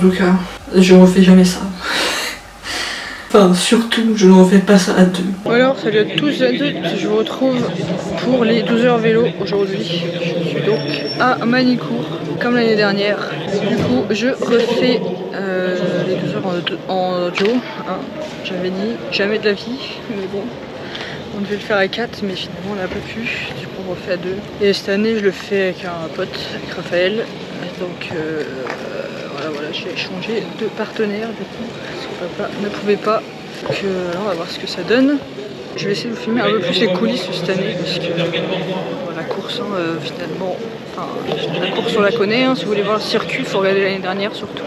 tout cas. Je refais jamais ça. Enfin, surtout, je ne refais pas ça à deux. Alors, salut à tous et à toutes, je vous retrouve pour les 12 heures vélo aujourd'hui. Je suis donc à Manicourt, comme l'année dernière. Du coup, je refais les 12 heures en duo. Hein. J'avais dit jamais de la vie, mais bon, on devait le faire à 4, mais finalement on n'a pas pu. Du coup, on refait à 2. Et cette année, je le fais avec un pote, avec Raphaël. Donc voilà, j'ai changé de partenaire du coup, parce que papa ne pouvait pas. Donc on va voir ce que ça donne. Je vais essayer de vous filmer un peu plus les coulisses cette année, parce que la course, finalement, enfin, la course on la connaît, hein. Si vous voulez voir le circuit, il faut regarder l'année dernière surtout.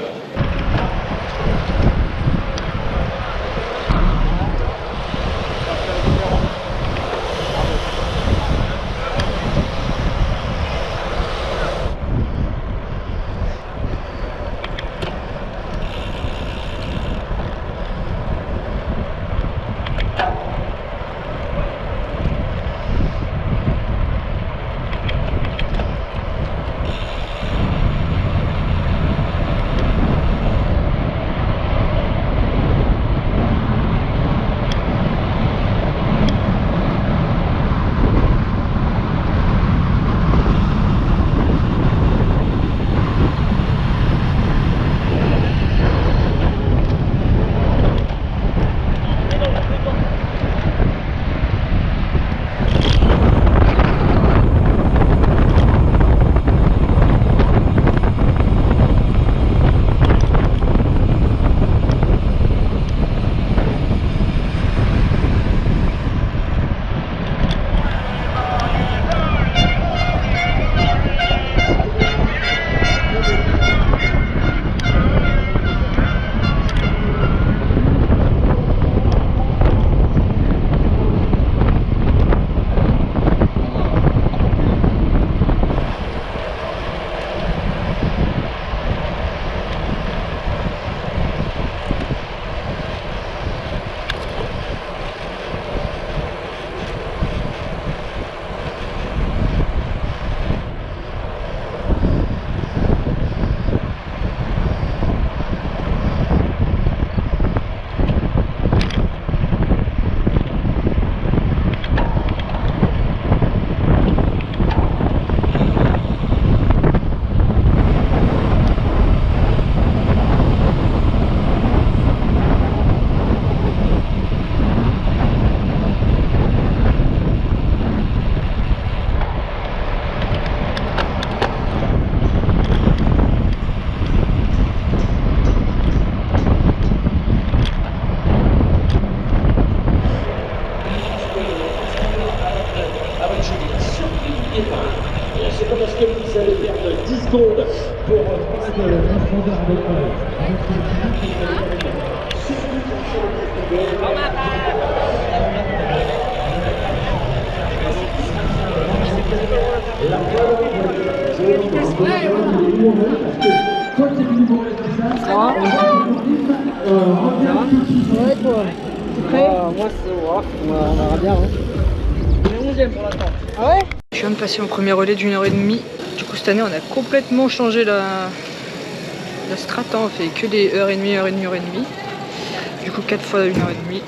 C'est pas parce que vous allez perdre 10 secondes pour passer le profondeur avec vous. Ouais, toi. Tu es prêt? Moi, on verra bien. On est 11ème pour l'instant. Ah ouais? Je viens de passer mon premier relais d'1h30. Du coup, cette année, on a complètement changé la strat. On fait que des 1h30. Du coup, 4 fois 1h30.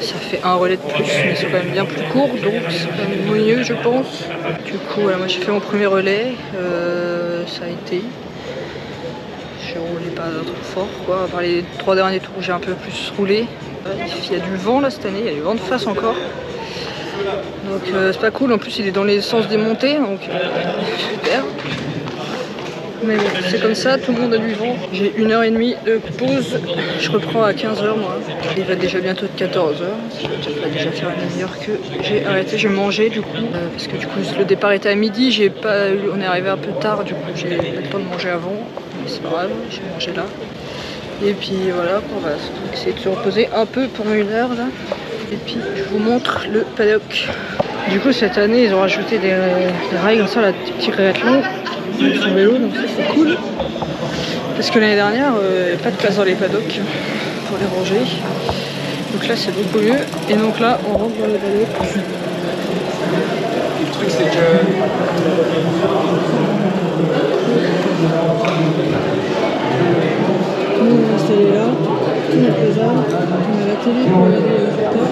Ça fait un relais de plus, mais c'est quand même bien plus court, donc c'est quand même mieux, je pense. Du coup, voilà, moi j'ai fait mon premier relais. Ça a été. Je roulais pas trop fort, quoi. À part les 3 derniers tours, j'ai un peu plus roulé. Il y a du vent là cette année, il y a du vent de face encore. Donc c'est pas cool, en plus il est dans les sens des montées, donc super. Mais bon, c'est comme ça, tout le monde a du vent. J'ai 1h30 de pause, je reprends à 15h moi. Il va déjà bientôt de 14h, ça va déjà faire une demi-heure que j'ai arrêté, j'ai mangé du coup. Parce que du coup le départ était à midi, on est arrivé un peu tard, du coup j'ai pas le temps de manger avant. Mais c'est pas grave, j'ai mangé là. Et puis voilà, on va essayer de se reposer un peu pendant 1 heure là. Et puis je vous montre le paddock. Du coup cette année ils ont rajouté des rails comme ça, là, des petits triathlons avec son vélo, donc ça c'est cool. Parce que l'année dernière, il n'y avait pas de place dans les paddocks pour les ranger. Donc là c'est beaucoup mieux. Et donc là on rentre dans le paddock. Le truc c'est que tourne avec les arbres, on a la télé pour regarder les résultats.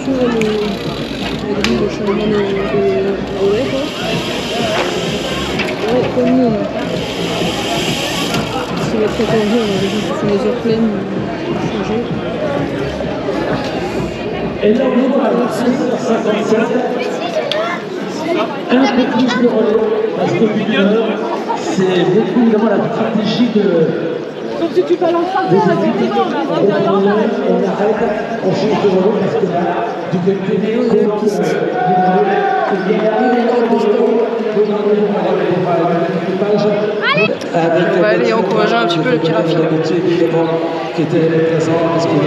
Sur la grille de changement de relais, quoi. Ouais, comme nous, c'est la prétendue, on a des gens qui font les heures pleines, changer. Et là, on est à 6h57. Un peu plus de relais, parce que c'est beaucoup évidemment la stratégie de. Sauf si tu balances par terre, effectivement, on arrête, on change de relais parce que là, du côté de la piste, On va aller encourager un petit peu le petit Rafi. Qui était présent parce qu'il Où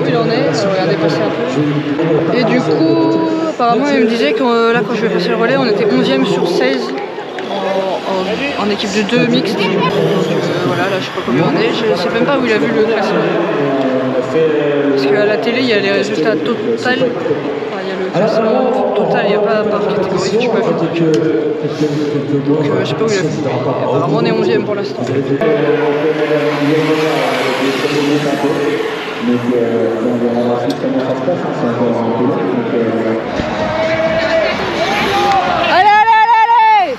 il en est, on va dépasser un peu. Et du coup, apparemment, il me disait que là, quand je vais passer le relais, on était 11e sur 16 en équipe de 2 mixtes. Voilà, là, je sais pas combien on est. Je sais même pas où il a vu le classement. Parce qu'à la télé, il y a les résultats total. Enfin, il y a le classement total, il n'y a pas par catégorie, je sais pas vu. Donc, je sais pas où il a vu. Apparemment, on est 11e pour l'instant. Donc, on verra ensuite comment ça se passe, c'est encore un peu long. Allez, allez, allez, allez!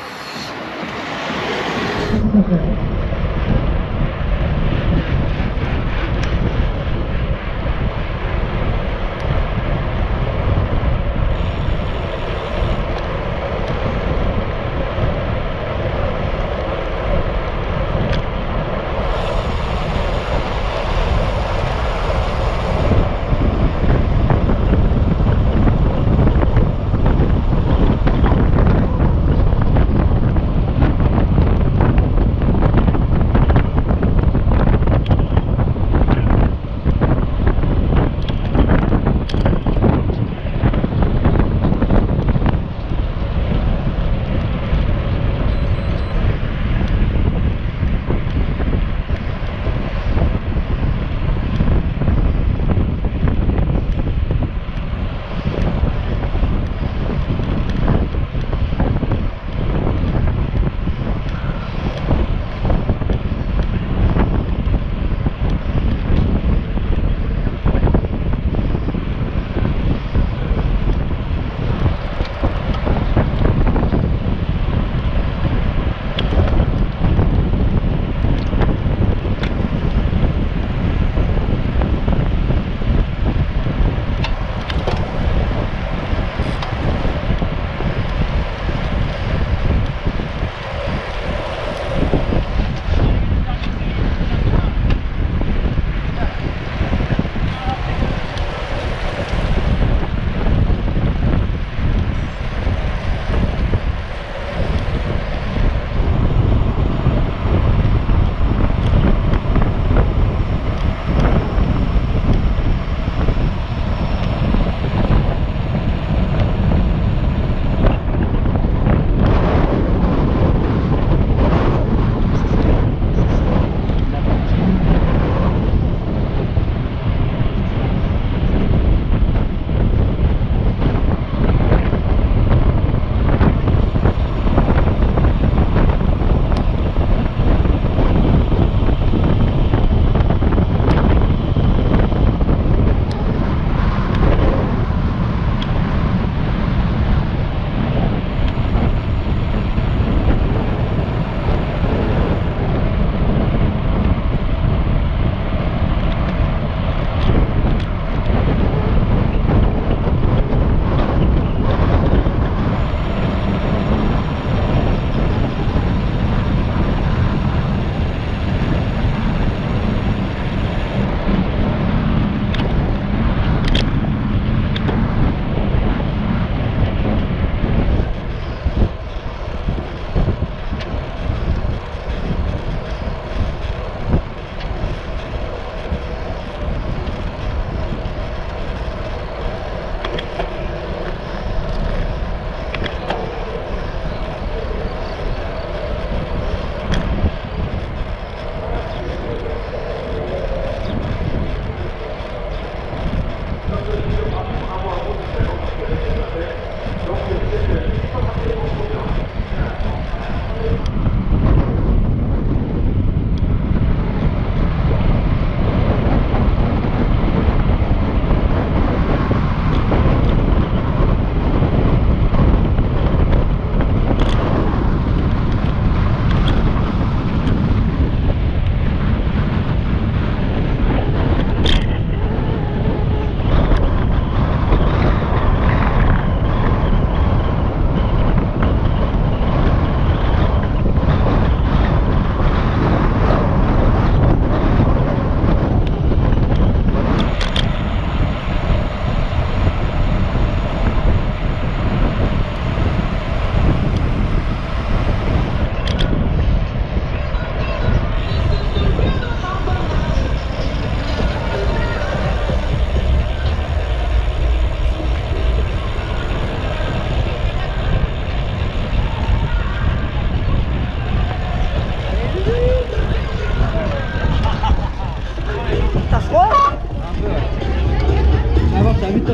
t'as froid?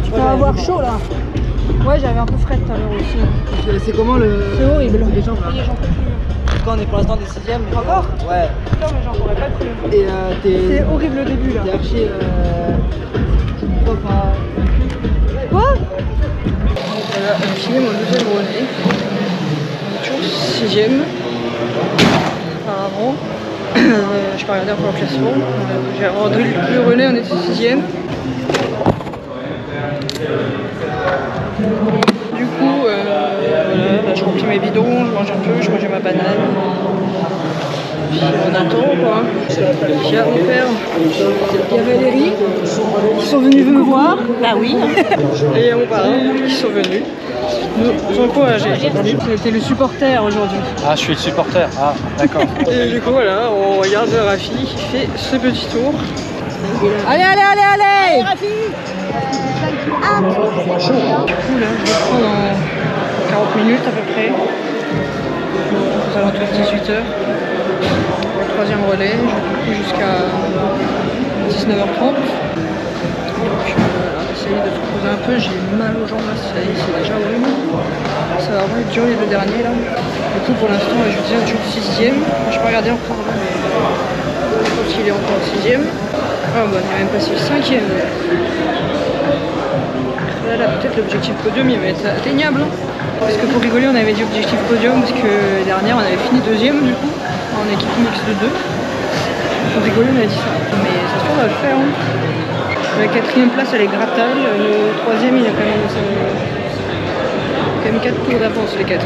Tu vas avoir chaud là. Ouais, j'avais un peu frais tout à l'heure aussi. C'est comment le. C'est horrible. Les jambes là. Et j'en peux plus. Quand on est pour l'instant des 6ème. Encore? Ouais. Putain, mais j'en pourrais pas cru. Et C'est horrible le début là. t'es archi. Enfin. Quoi? Voilà, j'ai fini mon deuxième relais. Toujours 6ème. Apparemment. Je peux regarder encore le classement. J'ai rendu le relais, on était 6ème. Du coup, voilà, je remplis mes bidons, je mange un peu, je mangeais ma banane. Puis on attend quoi. Puis à mon père, il y a Valérie qui sont venus me voir. Bah oui. Et il y a mon parrain qui sont venus nous encourager. C'était le supporter aujourd'hui. Ah, je suis le supporter. Ah, d'accord. Et du coup voilà, on regarde Rafi qui fait ce petit tour. Allez, allez, allez, allez! Du coup là, je reprends dans 40 minutes à peu près. Aux alentours de 18h. Le troisième relais, je vais jusqu'à 19h30. Donc voilà, essayer de se reposer un peu, j'ai mal aux jambes là, c'est déjà horrible. Ça va vraiment être dur les deux derniers là. Du coup pour l'instant je disais toujours 6ème, je peux regarder encore là, mais je pense qu'il est encore 6ème. Ah bah on est même passé le 5ème. Là peut-être l'objectif podium il va être atteignable. Hein. Parce que pour rigoler on avait dit objectif podium parce que l'année dernière on avait fini 2ème du coup, en équipe mixte de 2. Pour rigoler on a dit ça, mais ça se trouve on va le faire. Hein. La 4ème place elle est grattable, le 3ème il a quand même 4 tours d'avance les 3ème.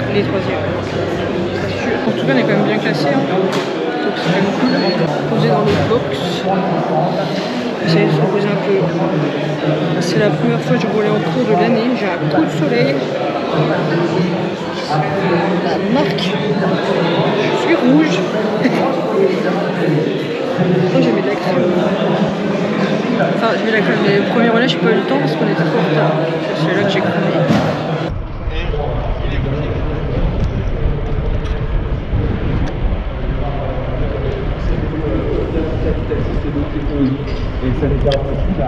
En tout cas on est quand même bien classé, hein. Donc c'est quand même cool. Posé dans le box. Essayer de se reposer un peu. C'est la première fois que je roulais en cours de l'année, j'ai un coup de soleil. La marque. Je suis rouge. Moi j'ai mis de la crème. Enfin, j'ai mis la crème, mais le premier relais, j'ai pas eu le temps parce qu'on était trop en retard. C'est là que j'ai cramé. Et ça les permet aussi à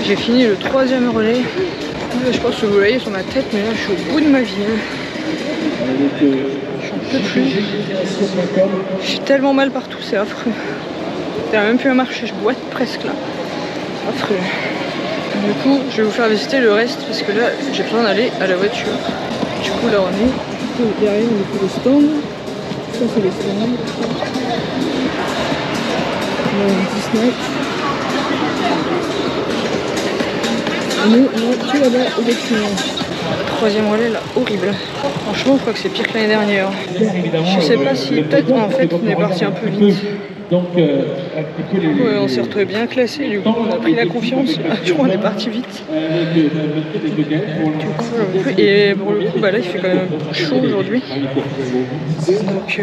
J'ai fini le 3ème relais. Je pense que vous voyez sur ma tête, mais là je suis au bout de ma vie. J'en peux plus. J'ai tellement mal partout, c'est affreux. J'ai même plus à marcher, je boite presque là. Affreux. Du coup, je vais vous faire visiter le reste parce que là j'ai besoin d'aller à la voiture. Du coup, là on est derrière, on est les stands. Ça, c'est les stands. Là, on a un petit snack. Nous, tout là-bas, au bâtiment. Troisième relais là, horrible. Franchement, je crois que c'est pire que l'année dernière. Je sais pas si peut-être en fait on est parti un peu vite. Donc, Ouais, on s'est retrouvé bien classé, du coup on a pris la confiance, du coup on est parti vite. Et pour le coup, bah là il fait quand même chaud aujourd'hui. Donc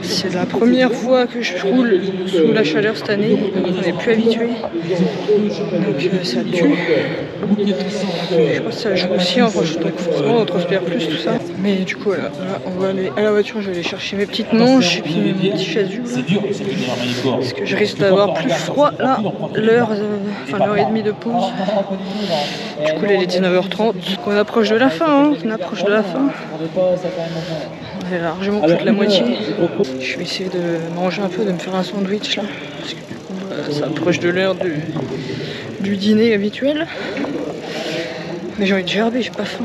c'est la première fois que je roule sous la chaleur cette année, on n'est plus habitué. Donc ça tue. Je pense que ça joue aussi, hein, donc forcément on transpire plus tout ça. Mais du coup voilà, on va aller à la voiture, je vais aller chercher mes petites manches et puis mes petits chasubles. Parce que je risque d'avoir plus froid là, l'heure et demie de pause. Du coup là il est 19h30, on approche de la fin, hein, on approche de la fin. On est largement plus de la moitié. Je vais essayer de manger un peu, de me faire un sandwich là. Parce que du coup bah, ça approche de l'heure du dîner habituel. Mais j'ai envie de gerber, j'ai pas faim.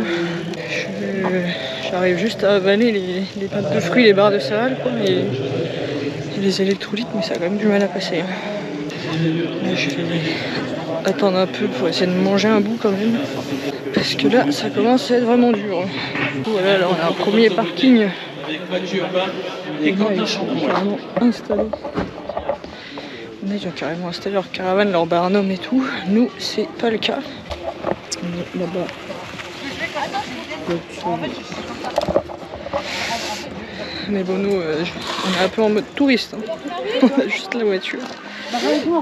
J'arrive juste à avaler les pâtes de fruits, les barres de céréales quoi, et les électrolytes, mais ça a quand même du mal à passer. Là, je vais attendre un peu pour essayer de manger un bout quand même. Parce que là, ça commence à être vraiment dur. Voilà, là on a un premier parking. Et là, ils sont carrément installés. Là, ils ont carrément installé leur caravane, leur barnum et tout. Nous, c'est pas le cas. Là-bas. Mais bon, nous, on est un peu en mode touriste. Hein. On a juste la voiture.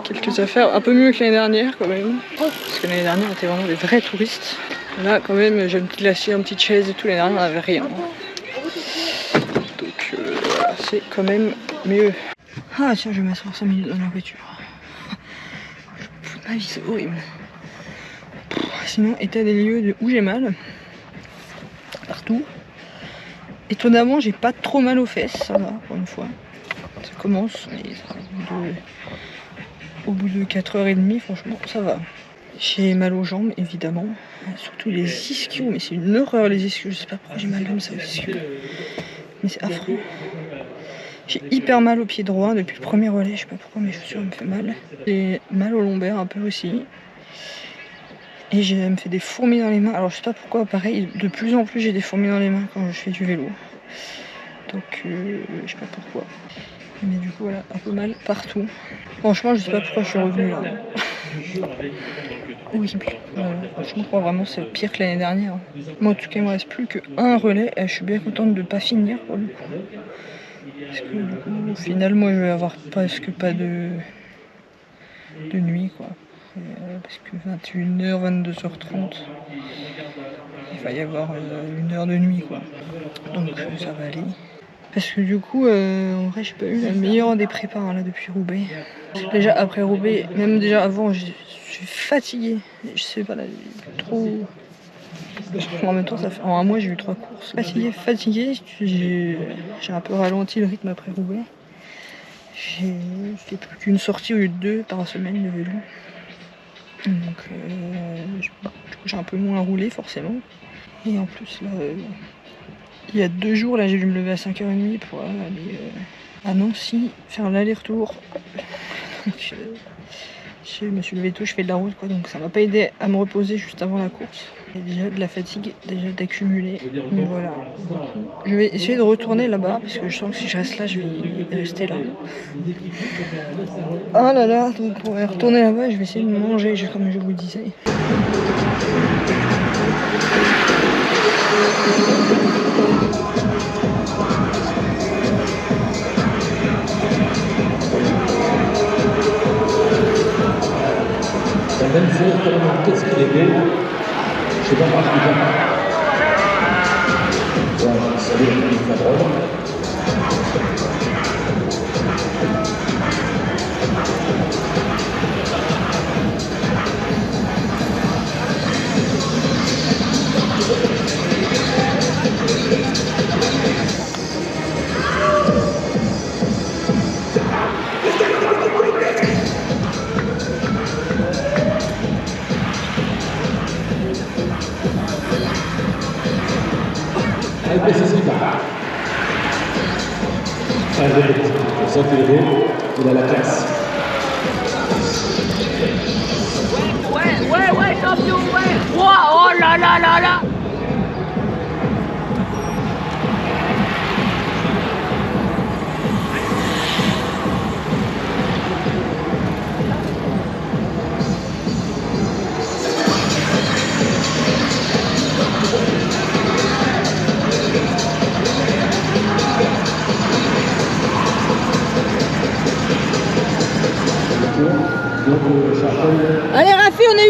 Quelques affaires un peu mieux que l'année dernière quand même. Parce que l'année dernière, on était vraiment des vrais touristes. Là, quand même, j'ai une petite glacière, une petite chaise et tout. L'année dernière, on n'avait rien. Donc, voilà, c'est quand même mieux. Ah, tiens, je vais m'asseoir 5 minutes dans la voiture. Ma vie, c'est horrible. Sinon, état des lieux de où j'ai mal. Partout. Étonnamment, j'ai pas trop mal aux fesses, ça va, pour une fois. Ça commence, mais au bout de 4h30, franchement, ça va. J'ai mal aux jambes, évidemment. Surtout les ischios, mais c'est une horreur les ischios. Je sais pas pourquoi j'ai mal comme ça aux ischios. Mais c'est affreux. J'ai hyper mal au pied droit depuis le premier relais, je sais pas pourquoi mes chaussures me font mal. J'ai mal au lombaire un peu aussi. Et elle me fait des fourmis dans les mains. Alors je sais pas pourquoi, pareil, de plus en plus j'ai des fourmis dans les mains quand je fais du vélo. Donc je sais pas pourquoi. Mais du coup voilà, un peu mal partout. Franchement je sais pas pourquoi je suis revenue là. Horrible. Franchement je crois vraiment que c'est pire que l'année dernière. Moi en tout cas il me reste plus qu'un relais et je suis bien contente de pas finir pour le coup. Parce que du coup au final moi je vais avoir presque pas de nuit quoi. Parce que 21h, 22h30, il va y avoir une heure de nuit quoi. Donc ça va aller. Parce que du coup, en vrai, j'ai pas eu la meilleure des prépas hein, là depuis Roubaix. Déjà après Roubaix, même déjà avant, je suis fatiguée. Je sais pas là, trop. En même temps, ça fait en un mois j'ai eu 3 courses. Fatiguée, j'ai un peu ralenti le rythme après Roubaix. J'ai fait plus qu'une sortie au lieu de 2 par semaine de vélo. Donc du coup j'ai un peu moins roulé forcément. Et en plus là, il y a 2 jours là j'ai dû me lever à 5h30 pour aller à Nancy faire l'aller-retour. Donc je me suis levé tôt, je fais de la route quoi, donc ça m'a pas aidé à me reposer juste avant la course. Il y a déjà de la fatigue déjà d'accumuler. Donc voilà. Je vais essayer de retourner là-bas parce que je sens que si je reste là, je vais rester là. Ah là là, donc pour retourner là-bas, je vais essayer de manger comme je vous disais. Qu'est-ce qu'il est beau. Je sais pas parce que ça veut dire qu'il faut drôle. C'est ça qu'il est beau, il a la classe. Ouais, champion, ouais. Wow, oh là là là là.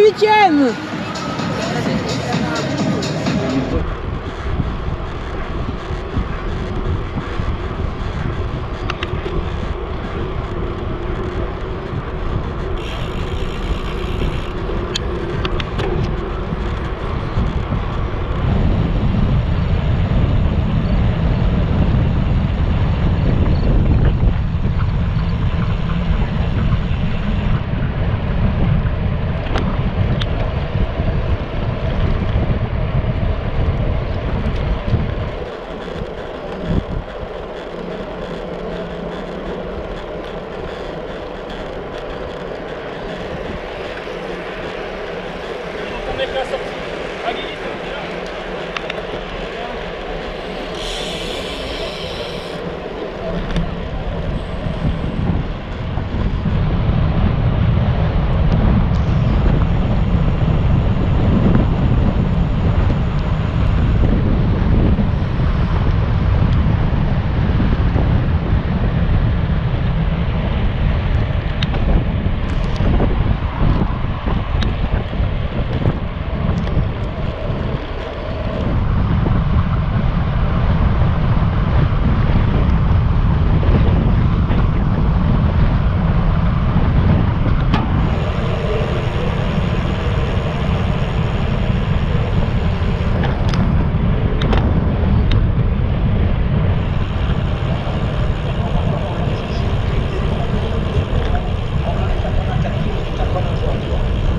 8ème.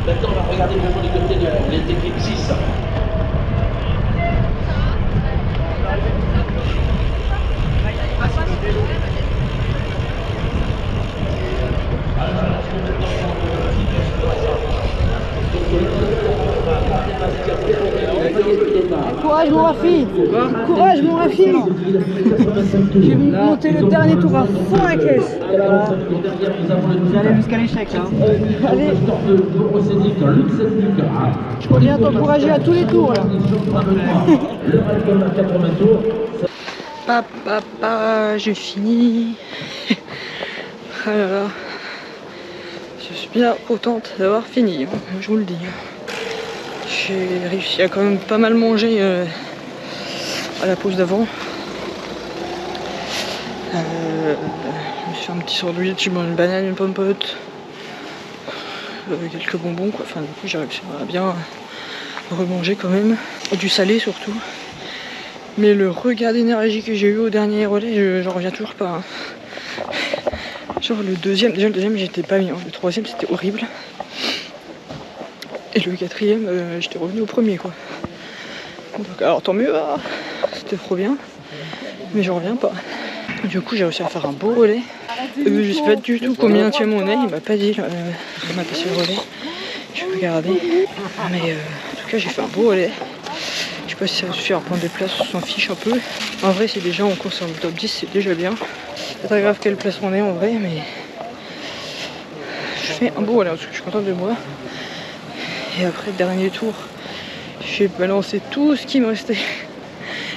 Maintenant, on va regarder vraiment du côté de l'équipe 6. Courage mon Rafi. Courage mon Rafi. J'ai monté le dernier tour à fond la caisse. Vous allez jusqu'à l'échec. Hein. Allez. Je reviens t'encourager à tous les tours là. Papa, j'ai fini. Ah là là. Je suis bien contente d'avoir fini, je vous le dis. J'ai réussi à quand même pas mal manger à la pause d'avant. Je me suis fait un petit sandwich, j'ai mangé une banane, une pomme-pote, quelques bonbons quoi. Enfin du coup j'ai réussi à bien remanger quand même. Du salé surtout. Mais le regain d'énergie que j'ai eu au dernier relais, j'en reviens toujours pas. Hein. Genre le deuxième j'étais pas bien, le troisième c'était horrible. Et le quatrième, j'étais revenu au premier quoi. Donc, alors tant mieux, c'était trop bien. Mais j'en reviens pas. Du coup j'ai réussi à faire un beau relais. Je sais pas du tout combien tient mon aile, il m'a pas dit quand il m'a passé le relais. Je vais regarder. Mais en tout cas j'ai fait un beau relais. Je sais pas si ça va suffire à prendre des places, on s'en fiche un peu. En vrai si déjà on court sur le top 10 c'est déjà bien. C'est pas très grave quelle place on est en vrai mais je fais un beau relais parce que je suis contente de moi. Et après, dernier tour, j'ai balancé tout ce qui me restait.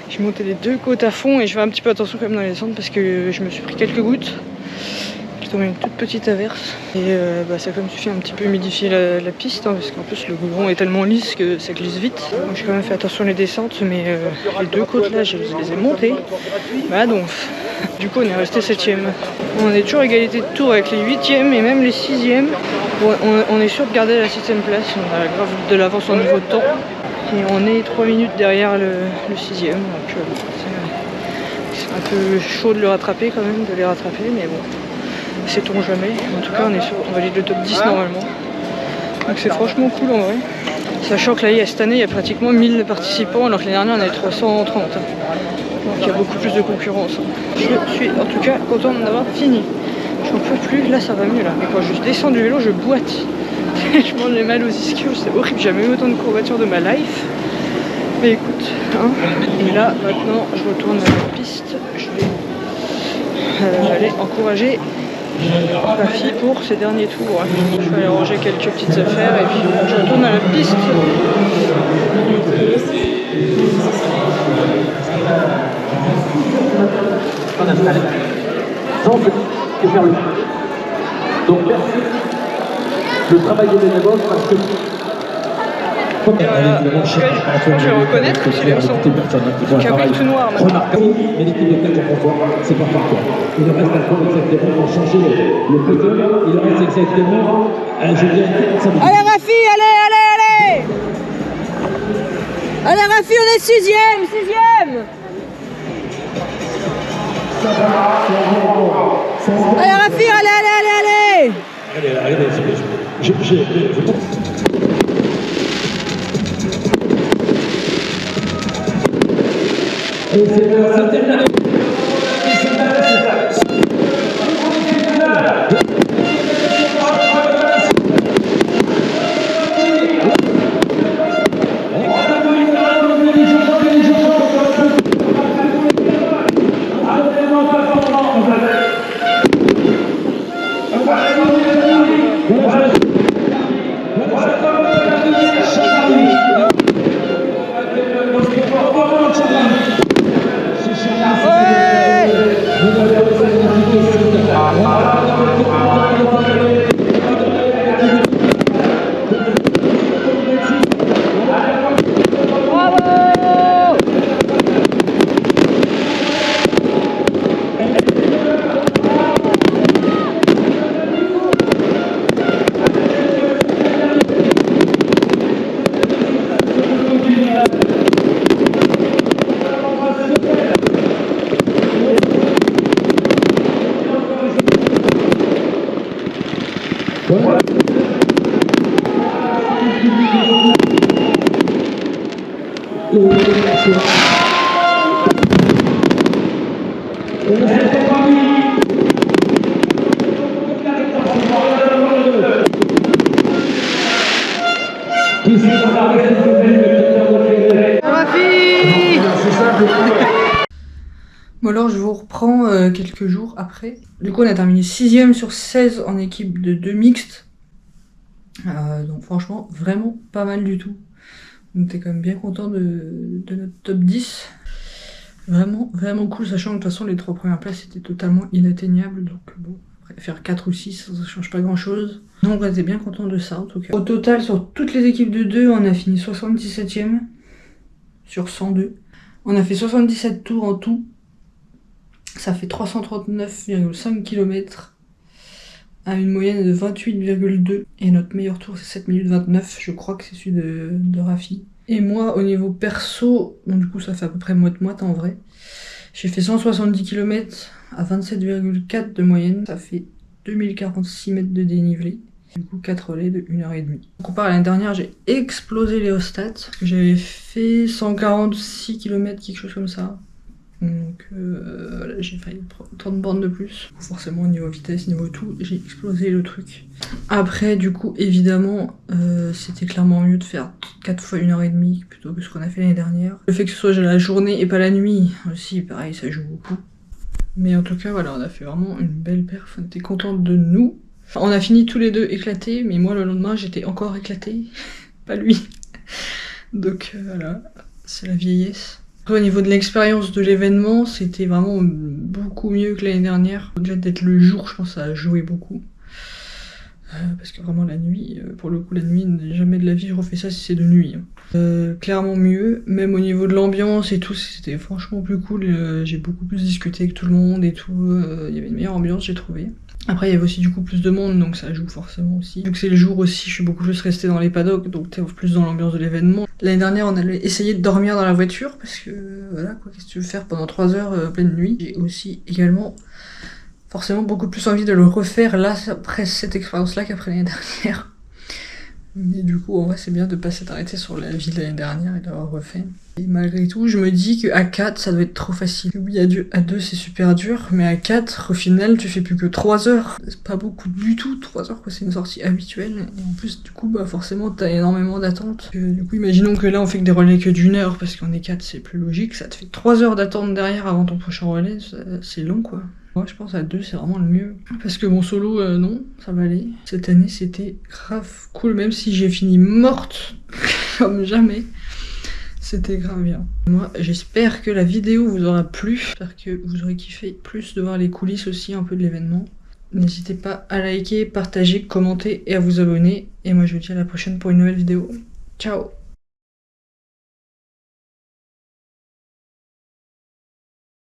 J'ai monté les deux côtes à fond et je fais un petit peu attention quand même dans les descentes parce que je me suis pris quelques gouttes. J'ai tombé une toute petite averse. Et ça a quand même suffi un petit peu humidifier la piste hein, parce qu'en plus le goudron est tellement lisse que ça glisse vite. Donc j'ai quand même fait attention les descentes mais les deux côtes là, je les ai montées. Bah donc, du coup on est resté 7ème. On est toujours égalité de tour avec les 8ème et même les 6ème. On est sûr de garder la 6ème place, on a grave de l'avance au niveau de temps. Et on est 3 minutes derrière le 6ème, donc c'est un peu chaud de le rattraper quand même, de les rattraper, mais bon, sait-on jamais. En tout cas on est sûr, on valide le top 10 normalement. Donc c'est franchement cool en vrai. Sachant que là, cette année, il y a pratiquement 1000 participants, alors que l'année dernière on avait 330. Donc il y a beaucoup plus de concurrence. Je suis en tout cas contente d'avoir fini. J'en peux plus, là ça va mieux là. Mais quand je descends du vélo, je boite. Je mange mal aux ischios, c'est horrible, j'ai jamais eu autant de courbatures de ma life. Mais écoute, hein. Et là maintenant je retourne à la piste. Je vais aller encourager ma fille pour ses derniers tours. Je vais aller ranger quelques petites affaires et puis je retourne à la piste. Que faire le. Donc merci le travail des bénévoles parce que Et voilà, en tout cas, je pense que je vais reconnaître que c'est son capuche tout noir maintenant. Mais l'équipe de Claire Confort, c'est pas parfait. Il reste encore exactement pour changer le podium. Il reste exactement, je dirais, ça. Allez Rafi, allez, allez, allez. Allez Rafi, on est 6ème, 6ème. Allez Rafi, allez, allez, allez, allez. Allez, c'est terminé. Bon alors je vous reprends quelques jours après. Du coup on a terminé 6ème sur 16 en équipe de 2 mixtes. Donc franchement vraiment pas mal du tout. Donc t'es quand même bien content de notre top 10. Vraiment vraiment cool, sachant que de toute façon les 3 premières places étaient totalement inatteignables. Donc bon, après, faire 4 ou 6 ça change pas grand chose. Donc on était bien content de ça en tout cas. Au total sur toutes les équipes de 2 on a fini 77ème sur 102. On a fait 77 tours en tout. Ça fait 339,5 km à une moyenne de 28,2 et notre meilleur tour c'est 7 minutes 29, je crois que c'est celui de Rafi. Et moi au niveau perso, bon, du coup ça fait à peu près moite-moite en vrai. J'ai fait 170 km à 27,4 de moyenne, ça fait 2046 mètres de dénivelé. Du coup 4 relais de 1h30. Comparé à l'année dernière, j'ai explosé les stats. J'avais fait 146 km, quelque chose comme ça. Donc voilà, j'ai failli prendre 30 bornes de plus. Forcément niveau vitesse, niveau tout, j'ai explosé le truc. Après du coup évidemment c'était clairement mieux de faire 4 fois 1h30 plutôt que ce qu'on a fait l'année dernière. Le fait que ce soit la journée et pas la nuit aussi, pareil, ça joue beaucoup. Mais en tout cas voilà, on a fait vraiment une belle perf, on était contente de nous. Enfin, on a fini tous les deux éclatés, mais moi le lendemain j'étais encore éclatée, pas lui. Donc voilà, c'est la vieillesse. Au niveau de l'expérience de l'événement, c'était vraiment beaucoup mieux que l'année dernière. Déjà d'être le jour, je pense que ça a joué beaucoup. Parce que vraiment la nuit, pour le coup la nuit, jamais de la vie je refais ça si c'est de nuit. Clairement mieux, même au niveau de l'ambiance et tout, c'était franchement plus cool. J'ai beaucoup plus discuté avec tout le monde et tout, il y avait une meilleure ambiance j'ai trouvé. Après il y avait aussi du coup plus de monde, donc ça joue forcément aussi. Vu que c'est le jour aussi, je suis beaucoup plus restée dans les paddocks, donc t'es plus dans l'ambiance de l'événement. L'année dernière on allait essayer de dormir dans la voiture, parce que voilà quoi, qu'est-ce que tu veux faire pendant 3 heures pleine nuit. J'ai aussi également forcément beaucoup plus envie de le refaire là, après cette expérience là qu'après l'année dernière. Mais du coup en vrai c'est bien de pas s'être arrêté sur la vie de l'année dernière et d'avoir refait. Et malgré tout je me dis qu'à 4 ça doit être trop facile. Oui à 2 c'est super dur, mais à 4 au final tu fais plus que 3 heures. C'est pas beaucoup du tout, 3 heures quoi, c'est une sortie habituelle. Et en plus du coup bah forcément t'as énormément d'attente. Du coup imaginons que là on fait que des relais que d'1 heure parce qu'on est 4, c'est plus logique. Ça te fait 3 heures d'attente derrière avant ton prochain relais, c'est long quoi. Moi je pense à 2 c'est vraiment le mieux. Parce que mon solo non, ça va aller. Cette année c'était grave cool, même si j'ai fini morte comme jamais. C'était grave bien. Moi j'espère que la vidéo vous aura plu. J'espère que vous aurez kiffé plus de voir les coulisses aussi un peu de l'événement. N'hésitez pas à liker, partager, commenter et à vous abonner. Et moi je vous dis à la prochaine pour une nouvelle vidéo. Ciao!